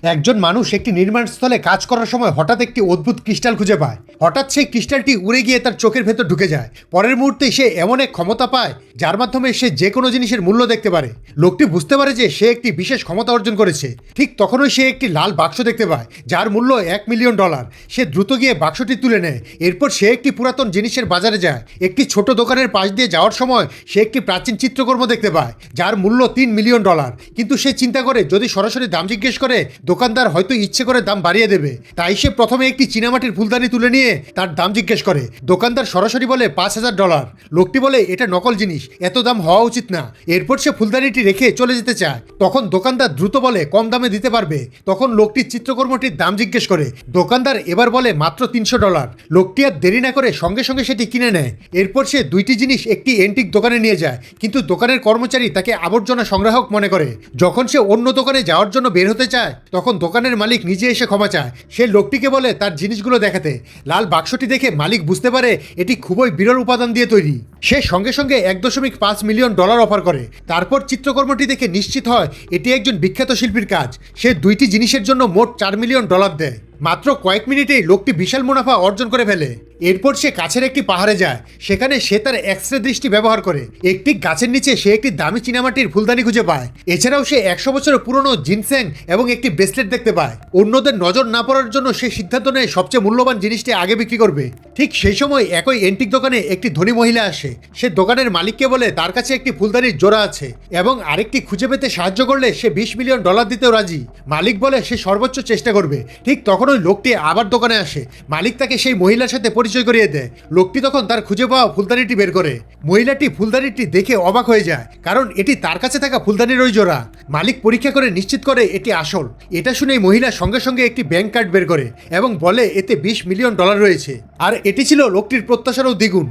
একজন মানুষ একটি নির্মাণস্থলে কাজ করার সময় হঠাৎ একটি অদ্ভুত ক্রিস্টাল খুঁজে পায়। হঠাৎ সেই ক্রিস্টালটি উড়ে গিয়ে তার চোখের ভেতর ঢুকে যায়। পরের মুহূর্তে সে এমন এক ক্ষমতা পায় যার মাধ্যমে সে যে কোনো জিনিসের মূল্য দেখতে পারে। লোকটি বুঝতে পারে যে সে একটি বিশেষ ক্ষমতা অর্জন করেছে। ঠিক তখনই সে একটি লাল বাক্স দেখতে পায় যার মূল্য $1,000,000। সে দ্রুত গিয়ে বাক্সটি তুলে নেয়। এরপর সে একটি পুরাতন জিনিসের বাজারে যায়। একটি ছোট দোকানের পাশ দিয়ে যাওয়ার সময় সে একটি প্রাচীন চিত্রকর্ম দেখতে পায় যার মূল্য $3,000,000। কিন্তু সে চিন্তা করে যদি সরাসরি দাম জিজ্ঞেস করে দোকানদার হয়তো ইচ্ছে করে দাম বাড়িয়ে দেবে। তাই সে প্রথমে একটি চীনামাটির ফুলদানি তুলে নিয়ে তার দাম জিজ্ঞেস করে। দোকানদার সরাসরি বলে $5,000। লোকটি বলে এটা নকল জিনিস, এত দাম হওয়া উচিত না। এরপর সে ফুলদানিটি রেখে চলে যেতে চায়। তখন দোকানদার দ্রুত বলে কম দামে দিতে পারবে। তখন লোকটি চিত্রকর্মটির দাম জিজ্ঞেস করে। দোকানদার এবার বলে মাত্র $300। লোকটি আর দেরি না করে সঙ্গে সঙ্গে সেটি কিনে নেয়। এরপর সে দুইটি জিনিস একটি এন্টিক দোকানে নিয়ে যায়, কিন্তু দোকানের কর্মচারী তাকে আবর্জনা সংগ্রাহক মনে করে। যখন সে অন্য দোকানে যাওয়ার জন্য বের হতে চায় তখন দোকানের মালিক নিজে এসে ক্ষমা চায়। সে লোকটিকে বলে তার জিনিসগুলো দেখাতে। লাল বাক্সটি দেখে মালিক বুঝতে পারে এটি খুবই বিরল উপাদান দিয়ে তৈরি। সে সঙ্গে সঙ্গে $1.5 মিলিয়ন অফার করে। তারপর চিত্রকর্মটি দেখে নিশ্চিত হয় এটি একজন বিখ্যাত শিল্পীর কাজ। সে দুইটি জিনিসের জন্য মোট $4 মিলিয়ন দেয়। মাত্র কয়েক মিনিটেই লোকটি বিশাল মুনাফা অর্জন করে ফেলে। এরপর সে কাছের একটি পাহাড়ে যায়। সেখানে সে তার এক্সরে দৃষ্টি ব্যবহার করে একটি গাছের নিচে সে একটি দামি চীনামাটির ফুলদানি খুঁজে পায়। এছাড়াও সে 100 বছরের পুরনো জিনসেং এবং একটি ব্রেসলেট দেখতে পায়। অন্যদের নজর না পড়ার জন্য সে সিদ্ধান্ত নেয় সবচেয়ে মূল্যবান জিনিসটি আগে বিক্রি করবে। ঠিক সেই সময় একই এন্টিক দোকানে একটি ধনী মহিলা আসে। সে দোকানের মালিককে বলে তার কাছে একটি ফুলদানির জোড়া আছে এবং আরেকটি খুঁজে পেতে সাহায্য করলে সে $20 মিলিয়ন দিতেও রাজি। মালিক বলে সে সর্বোচ্চ চেষ্টা করবে। ঠিক তখন ওই লোকটি আবার দোকানে আসে। মালিক তাকে সেই মহিলার সাথে পরিচয় করিয়ে দেয়। লোকটি তখন তার খুঁজে পাওয়া ফুলদানিটি বের করে। মহিলাটি ফুলদানিটি দেখে অবাক হয়ে যায়, কারণ এটি তার কাছে থাকা ফুলদানির ওই জোড়া। মালিক পরীক্ষা করে নিশ্চিত করে এটি আসল। এটা শুনে মহিলা সঙ্গে সঙ্গে একটি ব্যাংক কার্ড বের করে এবং বলে এতে $20 মিলিয়ন রয়েছে। আর এটি ছিল লোকটির প্রত্যাশারও দ্বিগুণ।